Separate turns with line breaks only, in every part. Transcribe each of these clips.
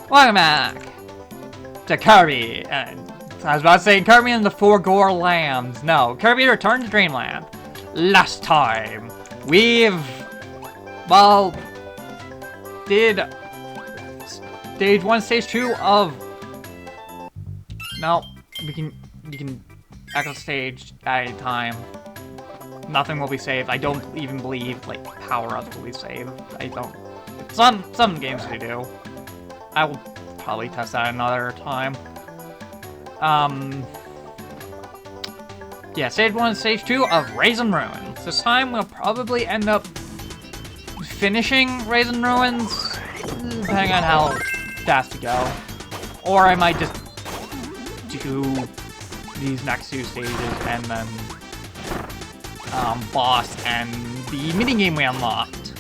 Welcome back to Kirby. I was about to say Kirby and the Four Gore Lambs. No, Kirby returned to Dreamland. Last time, we've, well, did stage 1, stage 2 of, no, you can exit stage at a time. Nothing will be saved. I don't even believe, like, power-ups will be saved. I don't. Some games they do. I will probably test that another time. Yeah, stage 1 and stage 2 of Raisin Ruins. This time we'll probably end up finishing Raisin Ruins, depending on how fast we go. Or I might just do these next 2 stages and then boss and the minigame we unlocked.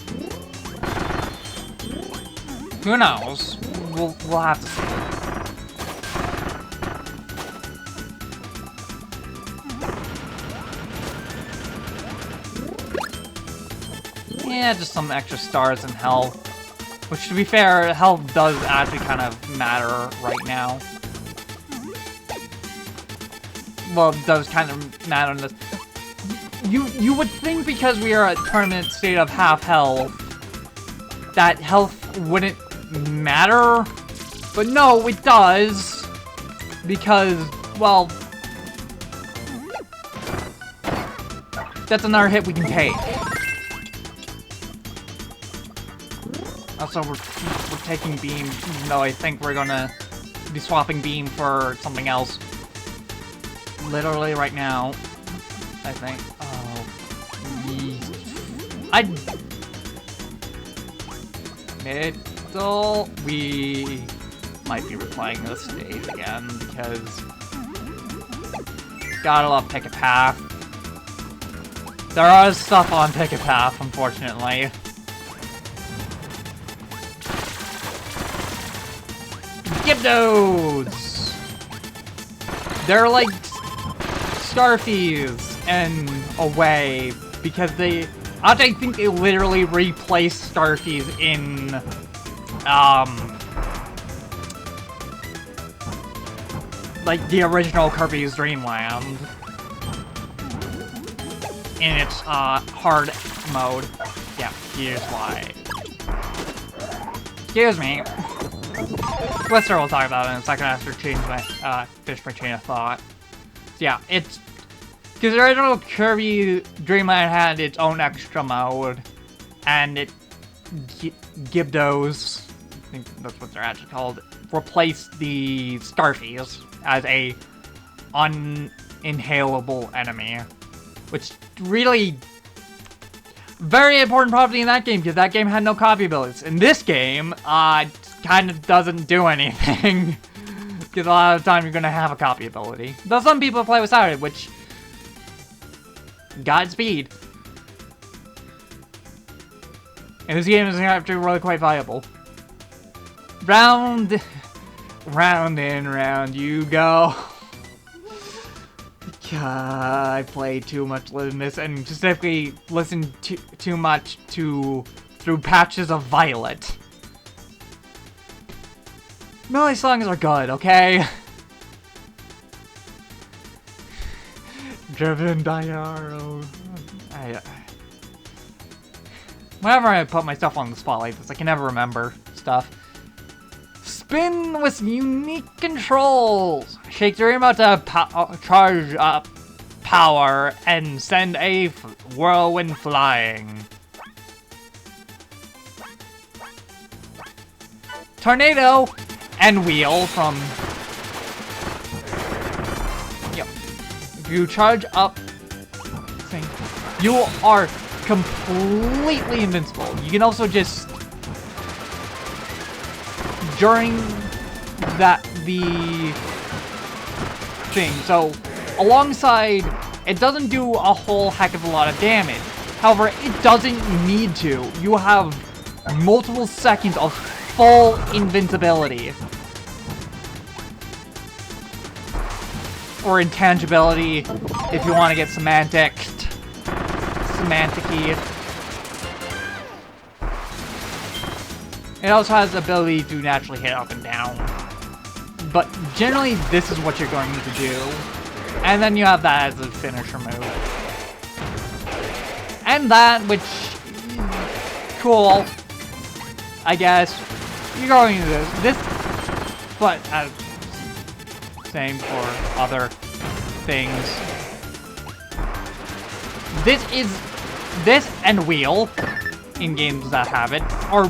Who knows? We'll have to see. Yeah, just some extra stars in health. Which, to be fair, health does actually kind of matter right now. Well, it does kind of matter in this. You would think because we are at permanent state of half health, that health wouldn't matter, but no, it does, because, well, that's another hit we can take. Also, we're taking Beam, even though I think we're gonna be swapping Beam for something else literally right now, I think. Middle, we might be replaying this stage again because gotta love Pick a Path. There is stuff on Pick a Path, unfortunately. Gyptos! They're like Starfies in a way because they. I think they literally replaced Starfies in, like the original Kirby's Dreamland. In its, hard mode. Yeah, here's why. Excuse me. Twister will talk about it in a second after finish my chain of thought. Yeah, it's... Because the original Kirby Dreamland had its own extra mode, and it Gyptos, I think that's what they're actually called, replaced the Starfies as a uninhalable enemy, which really very important property in that game because that game had no copy abilities. In this game, kind of doesn't do anything because a lot of the time you're gonna have a copy ability. Though some people play without it, which. Godspeed. And this game is actually really quite viable. Round and round you go. God, I played too much Litmus and specifically listened too much through Patches of Violet. Melee songs are good, okay? Driven by arrow. Whenever I put myself on the spot like this, I can never remember stuff. Spin with unique controls. Shake the remote to charge up power and send a whirlwind flying. Tornado and wheel from. If you charge up thing, you are completely invincible. You can also just during the thing. So alongside, it doesn't do a whole heck of a lot of damage. However, it doesn't need to. You have multiple seconds of full invincibility. Or intangibility, if you want to get semantic-y. It also has the ability to naturally hit up and down. But generally, this is what you're going to do. And then you have that as a finisher move. And that, which... cool. I guess. You're going to this. But, same for other things. This and Wheel, in games that have it, are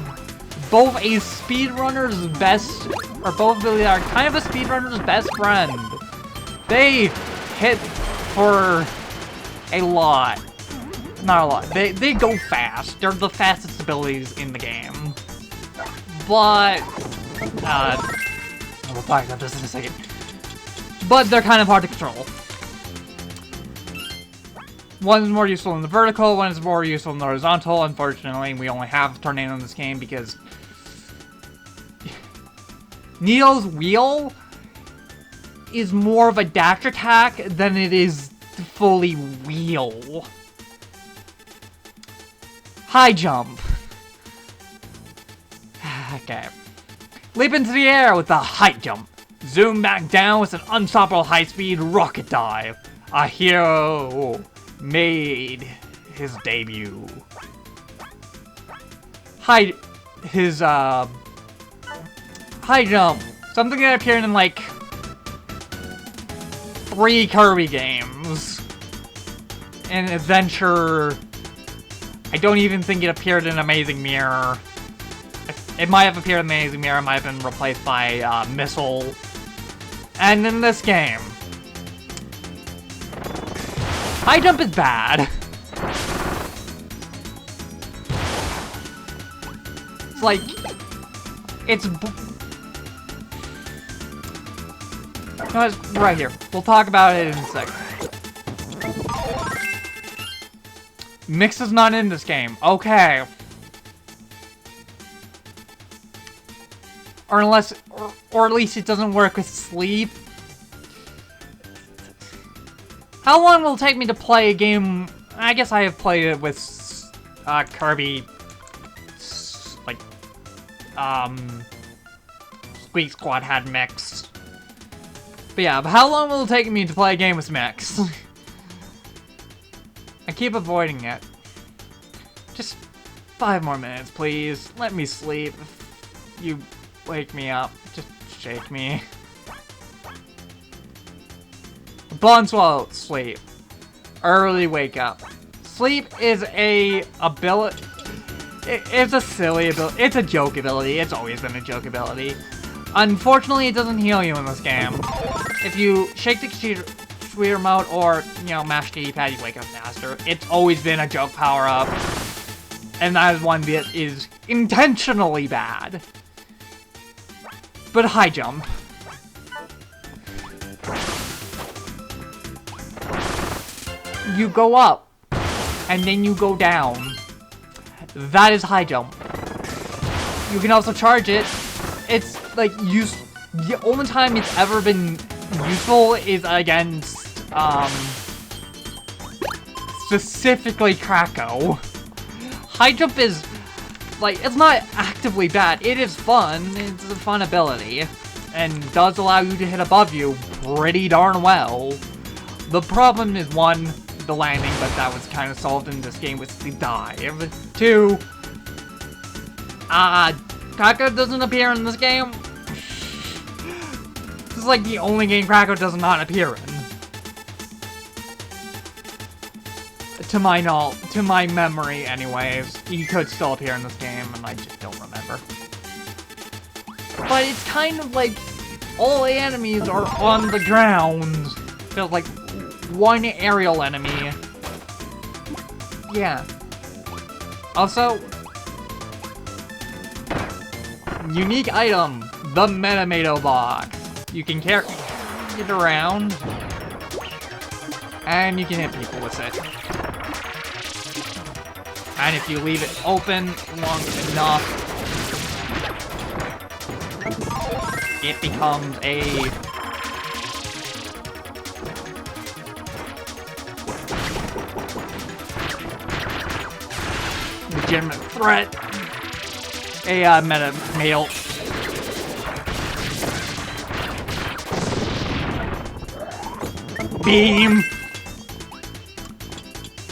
both a speedrunner's best, or both really are kind of a speedrunner's best friend. They hit for a lot. Not a lot. They go fast. They're the fastest abilities in the game. But, we'll talk about this in a second. But they're kind of hard to control. One is more useful in the vertical, one is more useful in the horizontal. Unfortunately, we only have Tornado in this game because Neo's Wheel is more of a dash attack than it is fully wheel. High jump. Okay. Leap into the air with a high jump. Zoom back down with an unstoppable high-speed rocket dive. A hero made his debut. High jump. Something that appeared in like 3 Kirby games. An adventure. I don't even think it appeared in Amazing Mirror. It might have appeared in Amazing Mirror, it might have been replaced by Missile. And in this game, high jump is bad. It's like, it's no, it's right here. We'll talk about it in a second. Mix is not in this game. Okay. Or unless, or at least it doesn't work with sleep. How long will it take me to play a game? I guess I have played it with Kirby, like, Squeak Squad had mix. But yeah, how long will it take me to play a game with mix? I keep avoiding it. Just 5 more minutes, please. Let me sleep. You wake me up. Just shake me. Bondswell, sleep. Early wake up. Sleep is a ability. It's a silly ability. It's a joke ability. It's always been a joke ability. Unfortunately, it doesn't heal you in this game. If you shake the Wii remote or, you know, mash the D-pad, you wake up faster. It's always been a joke power-up. And that is one that is intentionally bad. But high jump. You go up, and then you go down. That is high jump. You can also charge it. It's like the only time it's ever been useful is against specifically Krackco. High jump is like, it's not actively bad. It is fun. It's a fun ability and does allow you to hit above you pretty darn well. The problem is, 1, the landing, but that was kind of solved in this game with the dive. 2, Krackco doesn't appear in this game. This is like the only game Krackco does not appear in. To my memory, anyways. He could still appear in this game, and I just don't remember. But it's kind of like all the enemies are on the ground. There's like 1 aerial enemy. Yeah. Also, unique item, the Metamato box. You can carry it around, and you can hit people with it. And if you leave it open long enough, it becomes a legitimate threat. meta male. Beam!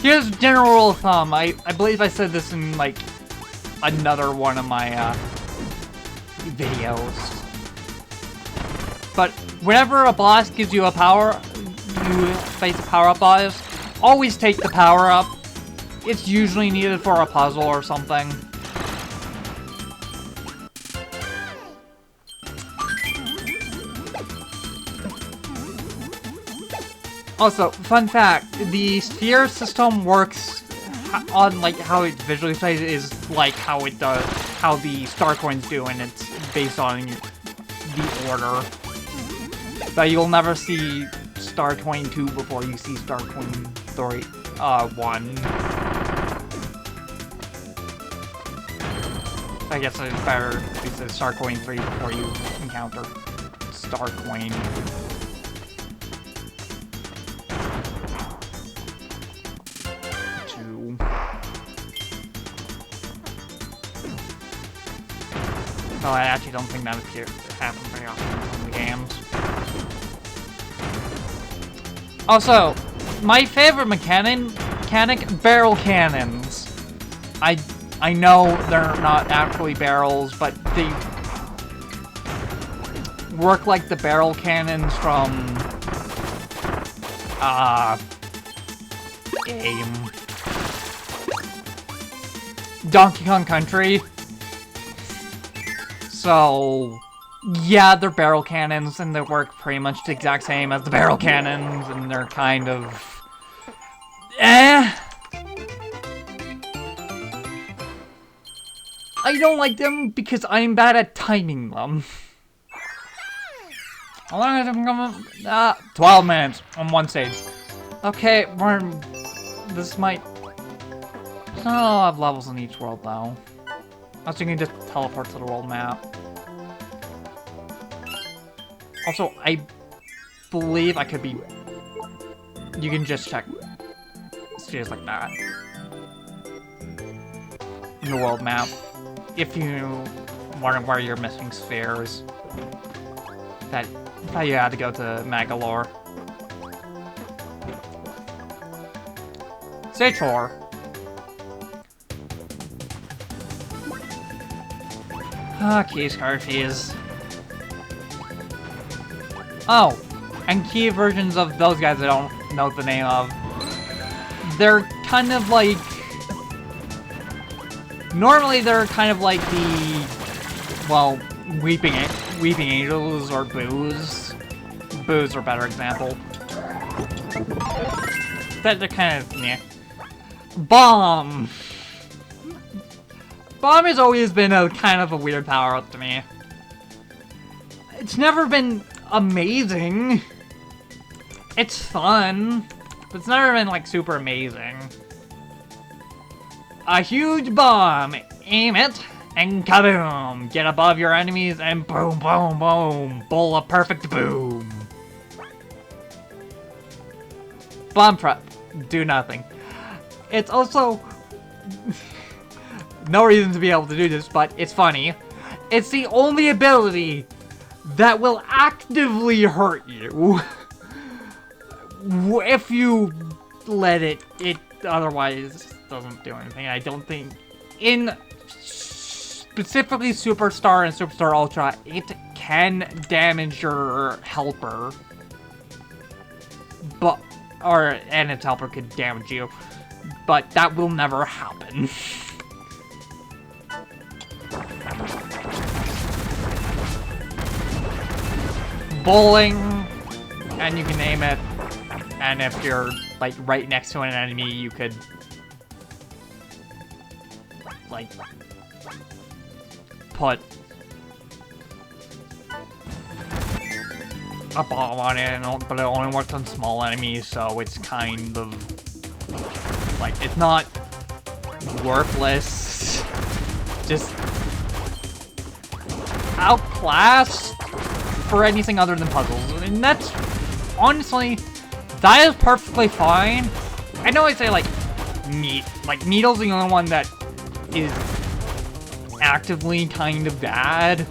Here's general rule of thumb. I believe I said this in, like, another one of my, videos. But whenever a boss gives you a power, you face a power-up boss, always take the power-up. It's usually needed for a puzzle or something. Also, fun fact, the sphere system works on, like, how it visually plays is like how it does, how the star coins do, and it's based on the order. But you'll never see star coin 2 before you see star coin 1. I guess it's better to say star coin 3 before you encounter star coin. No, I actually don't think that happens very often in the games. Also, my favorite mechanic, barrel cannons. I know they're not actually barrels, but they work like the barrel cannons from game Donkey Kong Country. So, yeah, they're barrel cannons, and they work pretty much the exact same as the barrel cannons, and they're kind of... I don't like them because I'm bad at timing them. How long is it coming? 12 minutes on one stage. Okay, this might... I'll have levels in each world, though. Also, you can just teleport to the world map. Also, I believe I could be... You can just check spheres like that in the world map. If you wonder where you're missing spheres, that you had to go to Magalore. Stage 4. Keys, card fees. Oh, and key versions of those guys I don't know the name of. They're kind of like... Normally they're kind of like the... Well, Weeping Angels or Boos. Boos are a better example. They're kind of... Meh. Bomb! Bomb has always been a kind of a weird power-up to me. It's never been amazing. It's fun, but it's never been, like, super amazing. A huge bomb. Aim it, and kaboom! Get above your enemies, and boom, boom, boom! Bowl a perfect boom! Bomb prep. Do nothing. It's also... No reason to be able to do this, but it's funny. It's the only ability that will actively hurt you. If you let it otherwise doesn't do anything. I don't think... In specifically Superstar and Superstar Ultra, it can damage your helper. And its helper could damage you. But that will never happen. Bowling, and you can aim it, and if you're like right next to an enemy, you could like put a bomb on it, but it only works on small enemies, so it's kind of like, it's not worthless, just outclassed for anything other than puzzles. And that's, honestly, that is perfectly fine. I know I say, like, Needle's the only one that is actively kind of bad.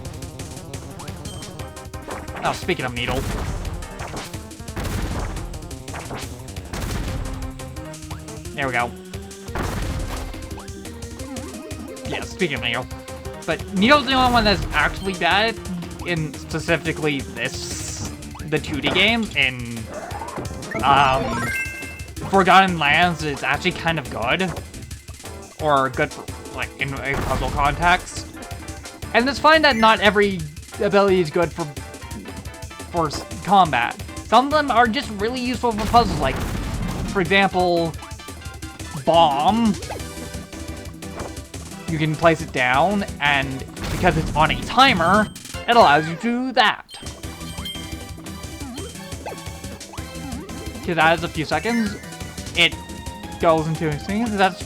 Oh, speaking of needle. There we go. Yeah, speaking of needle. But needle's the only one that's actually bad in specifically the 2D game. In Forgotten Lands, it's actually kind of good. Or good for, like, in a puzzle context. And it's fine that not every ability is good for combat. Some of them are just really useful for puzzles, like, for example, bomb. You can place it down, and because it's on a timer, it allows you to do that. Because that is a few seconds, it goes into a thing. That's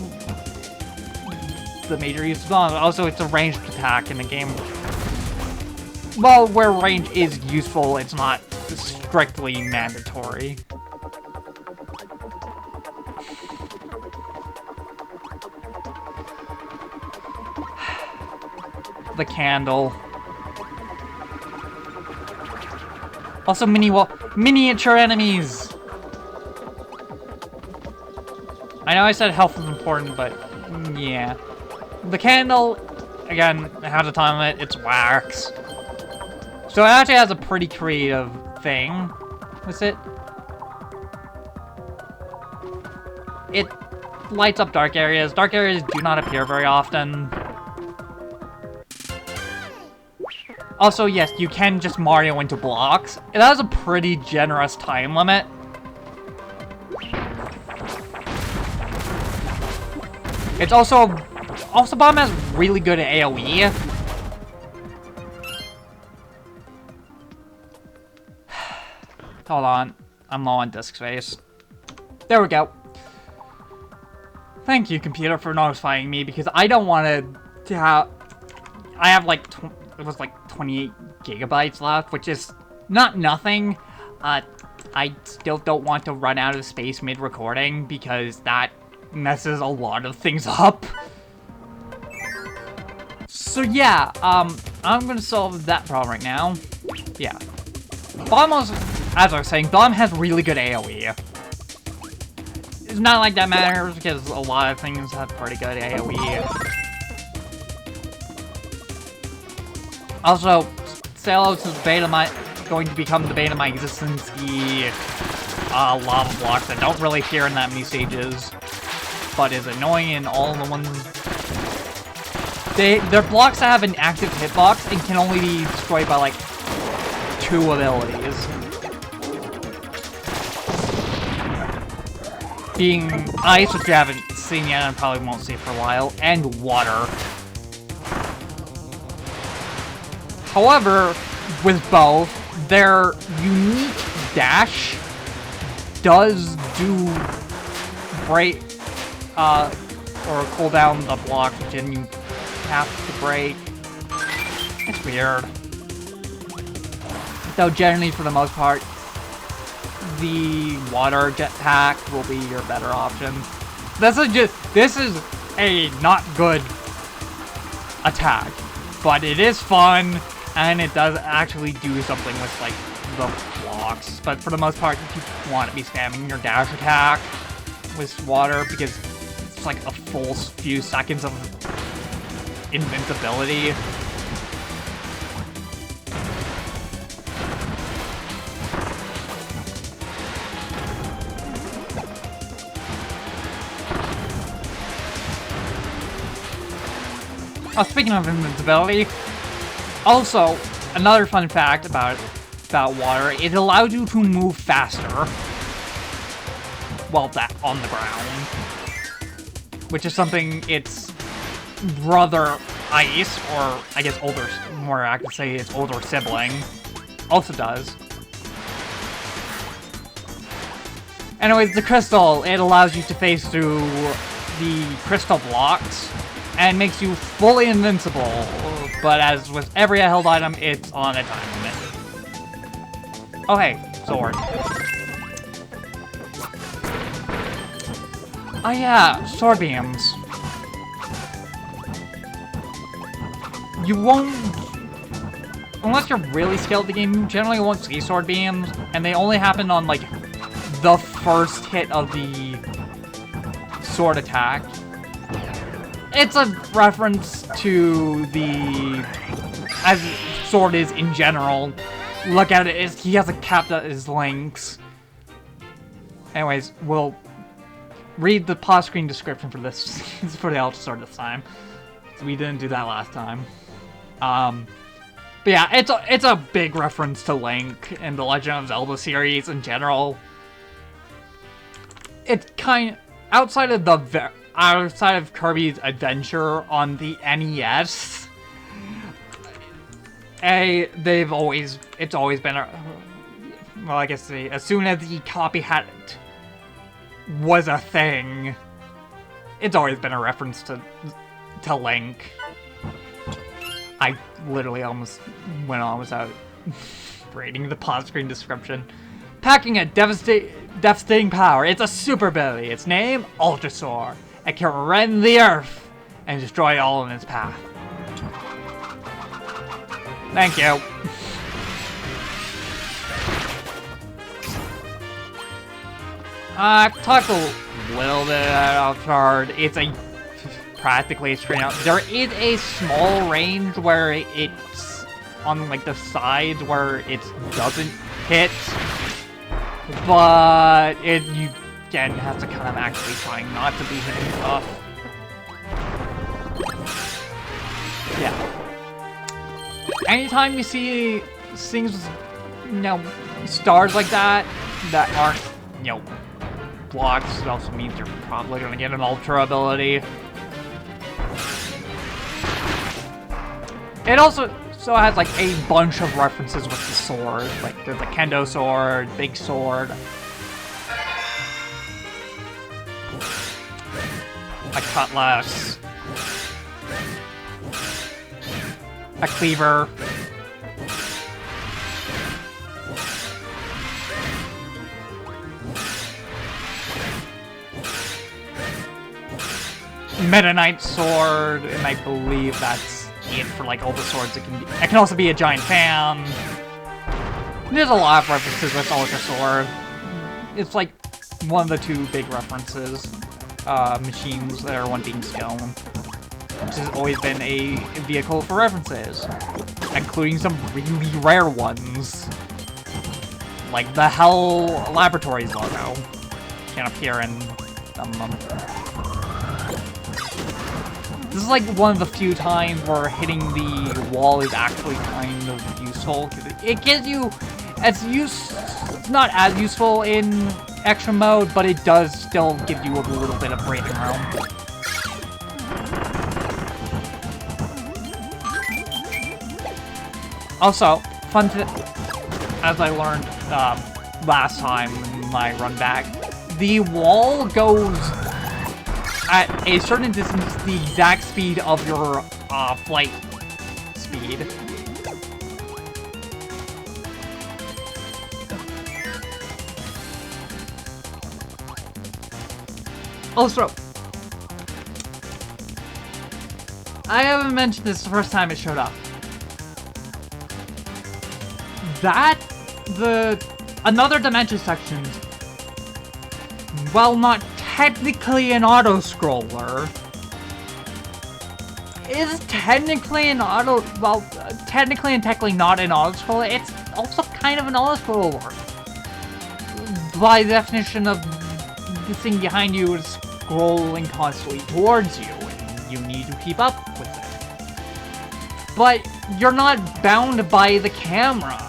the major use of bomb. Also, it's a ranged attack in the game. Well, where range is useful, it's not strictly mandatory. The candle. Also, miniature enemies. I know I said health is important, but yeah. The candle, again, it has a time limit. It's wax. So it actually has a pretty creative thing with it. It lights up dark areas. Dark areas do not appear very often. Also, yes, you can just Mario into blocks. It has a pretty generous time limit. It's also bomb has really good AoE. Hold on, I'm low on disk space. There we go. Thank you, computer, for notifying me, because I don't want to have... I have like, it was like 28 gigabytes left, which is not nothing. I still don't want to run out of space mid-recording, because that messes a lot of things up. So yeah, I'm gonna solve that problem right now. Yeah. Bomb was, as I was saying, Bomb has really good AoE. It's not like that matters, because a lot of things have pretty good AoE. Also, say hello to the beta going to become the beta of my existence, the lava blocks that don't really appear in that many stages, but is annoying in all the ones. They're blocks that have an active hitbox and can only be destroyed by like 2 abilities. Being ice, which you haven't seen yet and probably won't see for a while, and water. However, with both, their unique dash does do break, or cool down the block, which then you have to break. It's weird. Though generally, for the most part, the water jetpack will be your better option. This is a not good attack, but it is fun, and it does actually do something with like the blocks. But for the most part, you want to be spamming your dash attack with water because it's like a full few seconds of invincibility. Oh, speaking of invincibility, also, another fun fact about water, it allows you to move faster while on the ground. Which is something its brother Ice, or I guess older, more I could say its older sibling, also does. Anyways, the crystal, it allows you to phase through the crystal blocks and makes you fully invincible, but as with every held item, it's on a time limit. Oh hey, sword. Oh yeah, sword beams. you won't, unless you're really skilled at the game, you generally won't see sword beams, and they only happen on, like, the first hit of the sword attack. It's a reference to the, as sword is in general. Look at it, he has a cap that is Link's. Anyways, we'll read the pause screen description for this, for the Ultra Sword this time. We didn't do that last time. But yeah, it's a big reference to Link and the Legend of Zelda series in general. It's outside of Kirby's adventure on the NES. It's always been well, I guess as soon as the copycat was a thing, it's always been a reference to Link. I literally almost went on without reading the pause screen description. Packing a devastating power, it's a super ability. Its name, Ultra Sword. It can rend the earth and destroy all in its path. Thank you. I've talked a little bit about Ultra. It's practically straight out. There is a small range where it's on like the sides where it doesn't hit, but you again have to kind of actually try not to be hitting stuff. Yeah. Anytime you see things with, stars like that aren't, blocks, it also means you're probably gonna get an Ultra ability. It also has like a bunch of references with the sword. Like there's a kendo sword, big sword, a cutlass, a cleaver, Meta Knight sword, and I believe that's it for like all the swords. It can also be a giant fan. There's a lot of references with Ultra Sword. It's like one of the two big references. Machines that are one being stone, which has always been a vehicle for references, including some really rare ones, like the Hell Laboratories logo. Can appear in some of them. This is like one of the few times where hitting the wall is actually kind of useful. It gives you, it's not as useful in extra mode, but it does still give you a little bit of breathing room. Also, as I learned last time in my run back, the wall goes at a certain distance the exact speed of your flight speed. Also, I haven't mentioned this the first time it showed up. Another dimension section, while not technically an auto-scroller, is technically technically and technically not an auto-scroller. It's also kind of an auto-scroller. By definition of the thing behind you is scrolling constantly towards you, and you need to keep up with it. But you're not bound by the camera.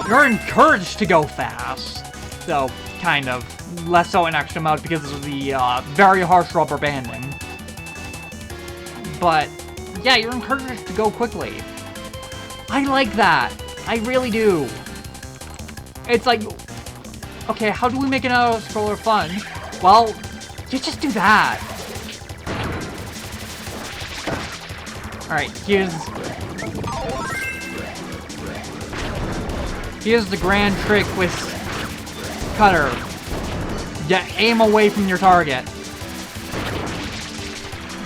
You're encouraged to go fast, though kind of. Less so in extra mode because of the very harsh rubber banding. But yeah, you're encouraged to go quickly. I like that. I really do. It's like, okay, how do we make an auto-scroller fun? Well, you just do that. Alright, here's the grand trick with Cutter. Yeah, aim away from your target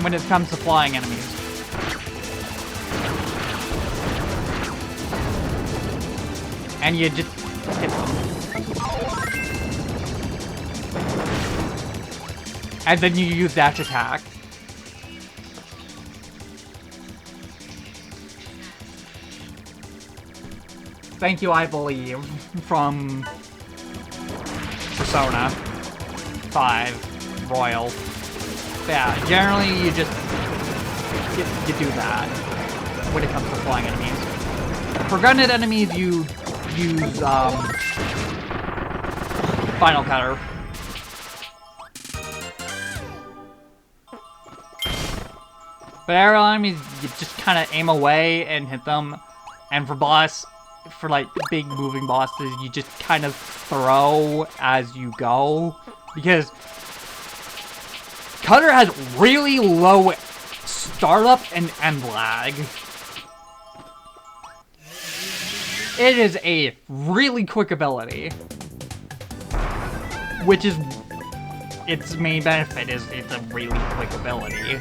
when it comes to flying enemies. And you just hit them. And then you use dash attack. Thank you, I believe, from Persona 5 Royal. But yeah, generally you just you do that when it comes to flying enemies. For grounded enemies, you use Final Cutter. But aerial enemies, you just kind of aim away and hit them. And for like big moving bosses, you just kind of throw as you go. Because Cutter has really low startup and end lag. It is a really quick ability. Which is its main benefit, is it's a really quick ability.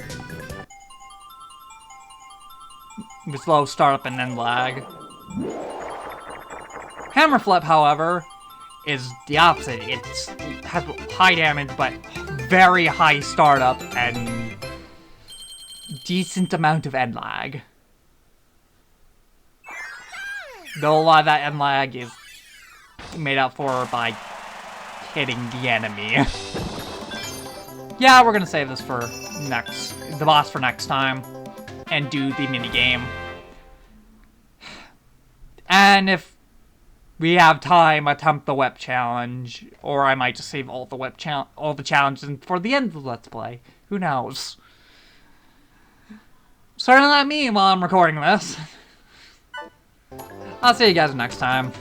With low startup and end lag. Hammer Flip, however, is the opposite. It has high damage, but very high startup and decent amount of end lag. Though a lot of that end lag is made up for by hitting the enemy. Yeah, we're gonna save this for the boss for next time, and do the minigame. And if we have time, attempt the whip challenge, or I might just save all the challenges for the end of the Let's Play. Who knows? Starting at me while I'm recording this. I'll see you guys next time.